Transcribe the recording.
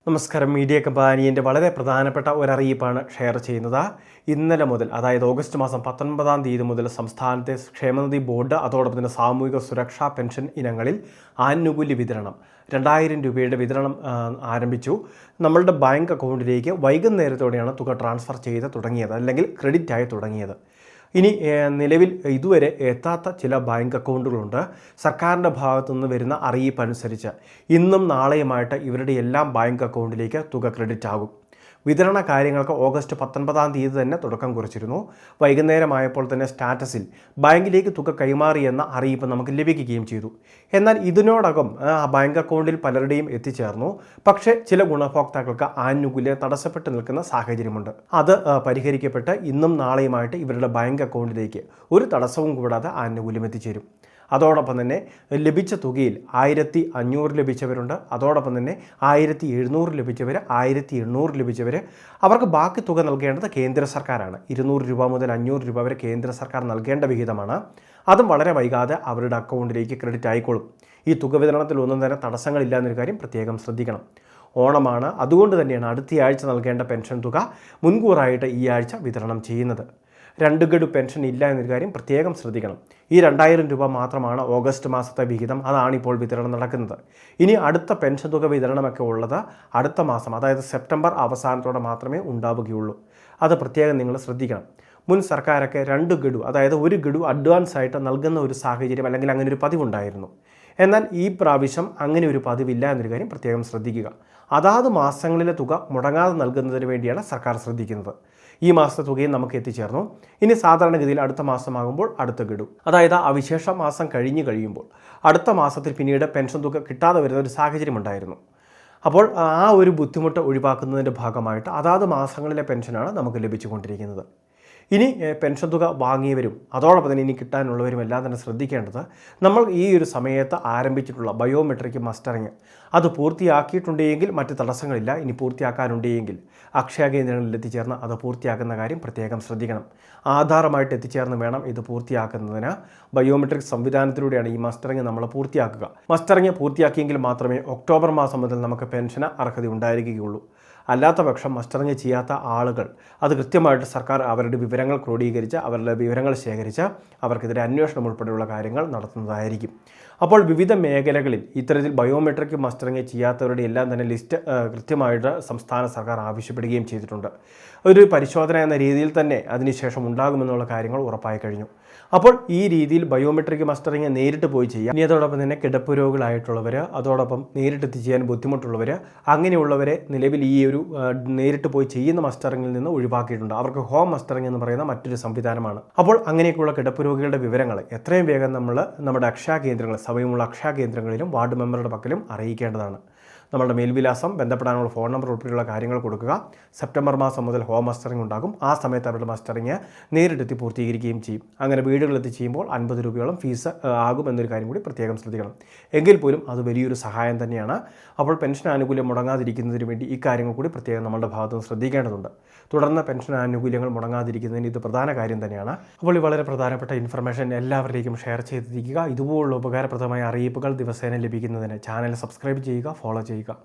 നമസ്കാരം. മീഡിയ കമ്പാനിയൻ്റെ വളരെ പ്രധാനപ്പെട്ട ഒരറിയിപ്പാണ് ഷെയർ ചെയ്യുന്നത്. ഇന്നലെ മുതൽ, അതായത് ഓഗസ്റ്റ് മാസം 19-ാം തീയതി മുതൽ സംസ്ഥാനത്തെ ക്ഷേമനിധി ബോർഡ് അതോടൊപ്പം തന്നെ സാമൂഹിക സുരക്ഷാ പെൻഷൻ ഇനങ്ങളിൽ ആനുകൂല്യ വിതരണം 2000 രൂപയുടെ വിതരണം ആരംഭിച്ചു. നമ്മളുടെ ബാങ്ക് അക്കൗണ്ടിലേക്ക് വൈകുന്നേരത്തോടെയാണ് തുക ട്രാൻസ്ഫർ ചെയ്ത് തുടങ്ങിയത്, അല്ലെങ്കിൽ ക്രെഡിറ്റ് ആയി തുടങ്ങിയത്. ഇനി നിലവിൽ ഇതുവരെ എത്താത്ത ചില ബാങ്ക് അക്കൗണ്ടുകളുണ്ട്. സർക്കാരിൻ്റെ ഭാഗത്തു നിന്ന് വരുന്ന അറിയിപ്പ് അനുസരിച്ച് ഇന്നും നാളെയുമായിട്ട് ഇവരുടെ എല്ലാം ബാങ്ക് അക്കൗണ്ടിലേക്ക് തുക ക്രെഡിറ്റ് ആകും. വിതരണ കാര്യങ്ങൾക്ക് ഓഗസ്റ്റ് 19-ാം തീയതി തന്നെ തുടക്കം കുറിച്ചിരുന്നു. വൈകുന്നേരമായപ്പോൾ തന്നെ സ്റ്റാറ്റസിൽ ബാങ്കിലേക്ക് തുക കൈമാറിയെന്ന അറിയിപ്പ് നമുക്ക് ലഭിക്കുകയും ചെയ്തു. എന്നാൽ ഇതിനോടകം ബാങ്ക് അക്കൗണ്ടിൽ പലരുടെയും എത്തിച്ചേർന്നു. പക്ഷേ ചില ഗുണഭോക്താക്കൾക്ക് ആനുകൂല്യം തടസ്സപ്പെട്ട് നിൽക്കുന്ന സാഹചര്യമുണ്ട്. അത് പരിഹരിക്കപ്പെട്ട് ഇന്നും നാളെയുമായിട്ട് ഇവരുടെ ബാങ്ക് അക്കൗണ്ടിലേക്ക് ഒരു തടസ്സവും കൂടാതെ ആനുകൂല്യം എത്തിച്ചേരും. അതോടൊപ്പം തന്നെ ലഭിച്ച തുകയിൽ 1500 ലഭിച്ചവരുണ്ട്. അതോടൊപ്പം തന്നെ 1700 ലഭിച്ചവർ, 1800 ലഭിച്ചവർ. അവർക്ക് ബാക്കി തുക നൽകേണ്ടത് കേന്ദ്ര സർക്കാരാണ്. 200 രൂപ മുതൽ 500 രൂപ വരെ കേന്ദ്ര സർക്കാർ നൽകേണ്ട വിഹിതമാണ്. അതും വളരെ വൈകാതെ അവരുടെ അക്കൗണ്ടിലേക്ക് ക്രെഡിറ്റ് ആയിക്കോളും. ഈ തുക വിതരണത്തിൽ ഒന്നും തന്നെ തടസ്സങ്ങളില്ല എന്നൊരു കാര്യം പ്രത്യേകം ശ്രദ്ധിക്കണം. ഓണമാണ്, അതുകൊണ്ട് തന്നെയാണ് അടുത്തയാഴ്ച നൽകേണ്ട പെൻഷൻ തുക മുൻകൂറായിട്ട് ഈ ആഴ്ച വിതരണം ചെയ്യുന്നത്. 2 ഗഡു പെൻഷൻ ഇല്ല എന്നൊരു കാര്യം പ്രത്യേകം ശ്രദ്ധിക്കണം. ഈ 2000 രൂപ മാത്രമാണ് ഓഗസ്റ്റ് മാസത്തെ വിഹിതം. അതാണിപ്പോൾ വിതരണം നടക്കുന്നത്. ഇനി അടുത്ത പെൻഷൻ തുക വിതരണമൊക്കെ ഉള്ളത് അടുത്ത മാസം, അതായത് സെപ്റ്റംബർ അവസാനത്തോടെ മാത്രമേ ഉണ്ടാവുകയുള്ളൂ. അത് പ്രത്യേകം നിങ്ങൾ ശ്രദ്ധിക്കണം. മുൻ സർക്കാരൊക്കെ 2 ഗഡു, അതായത് 1 ഗഡു അഡ്വാൻസ് ആയിട്ട് നൽകുന്ന ഒരു സാഹചര്യം, അല്ലെങ്കിൽ അങ്ങനെ ഒരു പതിവുണ്ടായിരുന്നു. എന്നാൽ ഈ പ്രാവശ്യം അങ്ങനെ ഒരു പതിവില്ല എന്നൊരു കാര്യം പ്രത്യേകം ശ്രദ്ധിക്കുക. അതാത് മാസങ്ങളിലെ തുക മുടങ്ങാതെ നൽകുന്നതിന് വേണ്ടിയാണ് സർക്കാർ ശ്രദ്ധിക്കുന്നത്. ഈ മാസത്തെ തുകയും നമുക്ക് എത്തിച്ചേർന്നു. ഇനി സാധാരണഗതിയിൽ അടുത്ത മാസമാകുമ്പോൾ അടുത്ത ഗഡു, അതായത് അവിശേഷ മാസം കഴിയുമ്പോൾ അടുത്ത മാസത്തിൽ പിന്നീട് പെൻഷൻ തുക കിട്ടാതെ വരുന്ന ഒരു സാഹചര്യം ഉണ്ടായിരുന്നു. അപ്പോൾ ആ ഒരു ബുദ്ധിമുട്ട് ഒഴിവാക്കുന്നതിൻ്റെ ഭാഗമായിട്ട് അതാത് മാസങ്ങളിലെ പെൻഷനാണ് നമുക്ക് ലഭിച്ചുകൊണ്ടിരിക്കുന്നത്. ഇനി പെൻഷൻ തുക വാങ്ങിയവരും അതോടൊപ്പം തന്നെ ഇനി കിട്ടാനുള്ളവരും എല്ലാം തന്നെ ശ്രദ്ധിക്കേണ്ടത്, നമ്മൾ ഈ ഒരു സമയത്ത് ആരംഭിച്ചിട്ടുള്ള ബയോമെട്രിക് മസ്റ്ററിങ് അത് പൂർത്തിയാക്കിയിട്ടുണ്ടെങ്കിൽ മറ്റ് തടസ്സങ്ങളില്ല. ഇനി പൂർത്തിയാക്കാനുണ്ടെങ്കിൽ അക്ഷയ കേന്ദ്രങ്ങളിൽ എത്തിച്ചേർന്ന് അത് പൂർത്തിയാക്കുന്ന കാര്യം പ്രത്യേകം ശ്രദ്ധിക്കണം. ആധാറുമായിട്ട് എത്തിച്ചേർന്ന് വേണം ഇത് പൂർത്തിയാക്കുന്നതിന്. ബയോമെട്രിക് സംവിധാനത്തിലൂടെയാണ് ഈ മസ്റ്ററിങ് നമ്മൾ പൂർത്തിയാക്കുക. മസ്റ്ററിങ് പൂർത്തിയാക്കിയെങ്കിൽ മാത്രമേ ഒക്ടോബർ മാസം മുതൽ നമുക്ക് പെൻഷന് അർഹത ഉണ്ടായിരിക്കുകയുള്ളൂ. അല്ലാത്ത പക്ഷം മസ്റ്ററിങ് ചെയ്യാത്ത ആളുകൾ അത് കൃത്യമായിട്ട് സർക്കാർ അവരുടെ വിവരങ്ങൾ ക്രോഡീകരിച്ച് അവരുടെ വിവരങ്ങൾ ശേഖരിച്ച് അവർക്കെതിരെ അന്വേഷണം ഉൾപ്പെടെയുള്ള കാര്യങ്ങൾ നടത്തുന്നതായിരിക്കും. അപ്പോൾ വിവിധ മേഖലകളിൽ ഇത്തരത്തിൽ ബയോമെട്രിക് മസ്റ്ററിങ് ചെയ്യാത്തവരുടെ എല്ലാം തന്നെ ലിസ്റ്റ് കൃത്യമായിട്ട് സംസ്ഥാന സർക്കാർ ആവശ്യപ്പെടുകയും ചെയ്തിട്ടുണ്ട്. ഒരു പരിശോധന എന്ന രീതിയിൽ തന്നെ അതിനുശേഷം ഉണ്ടാകുമെന്നുള്ള കാര്യങ്ങൾ ഉറപ്പായി കഴിഞ്ഞു. അപ്പോൾ ഈ രീതിയിൽ ബയോമെട്രിക് മസ്റ്ററിങ് നേരിട്ട് പോയി ചെയ്യാം. ഇനി അതോടൊപ്പം തന്നെ കിടപ്പ് രോഗികളായിട്ടുള്ളവർ, അതോടൊപ്പം നേരിട്ട് ചെയ്യാൻ ബുദ്ധിമുട്ടുള്ളവർ, അങ്ങനെയുള്ളവരെ നിലവിൽ ഈ ഒരു നേരിട്ട് പോയി ചെയ്യുന്ന മസ്റ്ററിങ്ങിൽ നിന്ന് ഒഴിവാക്കിയിട്ടുണ്ട്. അവർക്ക് ഹോം മസ്റ്ററിങ് എന്ന് പറയുന്ന മറ്റൊരു സംവിധാനമാണ്. അപ്പോൾ അങ്ങനെയൊക്കെയുള്ള കിടപ്പ് രോഗികളുടെ വിവരങ്ങൾ എത്രയും വേഗം നമ്മൾ നമ്മുടെ അക്ഷയ കേന്ദ്രങ്ങൾ, സമയമുള്ള അക്ഷയ കേന്ദ്രങ്ങളിലും വാർഡ് മെമ്പറുടെ പക്കലും അറിയിക്കേണ്ടതാണ്. നമ്മളുടെ മേൽവിലാസം, ബന്ധപ്പെടാനുള്ള ഫോൺ നമ്പർ ഉൾപ്പെടെയുള്ള കാര്യങ്ങൾ കൊടുക്കുക. സെപ്റ്റംബർ മാസം മുതൽ ഹോം മസ്റ്ററിങ് ഉണ്ടാകും. ആ സമയത്ത് അവരുടെ മസ്റ്ററിങ് നേരിട്ടെത്തി പൂർത്തീകരിക്കുകയും ചെയ്യും. അങ്ങനെ വീടുകളെത്തി ചെയ്യുമ്പോൾ 50 രൂപയോളം ഫീസ് ആകും എന്നൊരു കാര്യം കൂടി പ്രത്യേകം ശ്രദ്ധിക്കണം. എങ്കിൽ പോലും അത് വലിയൊരു സഹായം തന്നെയാണ്. അപ്പോൾ പെൻഷൻ ആനുകൂല്യം മുടങ്ങാതിരിക്കുന്നതിന് വേണ്ടി ഈ കാര്യങ്ങൾ കൂടി പ്രത്യേകം നമ്മുടെ ഭാഗത്തുനിന്ന് ശ്രദ്ധിക്കേണ്ടതുണ്ട്. തുടർന്ന് പെൻഷൻ ആനുകൂല്യങ്ങൾ മുടങ്ങാതിരിക്കുന്നതിന് ഇത് പ്രധാന കാര്യം തന്നെയാണ്. അപ്പോൾ ഈ വളരെ പ്രധാനപ്പെട്ട ഇൻഫർമേഷൻ എല്ലാവരിലേക്കും ഷെയർ ചെയ്തിരിക്കുക. ഇതുപോലുള്ള ഉപകാരപ്രദമായ അറിയിപ്പുകൾ ദിവസേന ലഭിക്കുന്നതിന് ചാനൽ സബ്സ്ക്രൈബ് ചെയ്യുക, ഫോളോ ചെയ്യുക.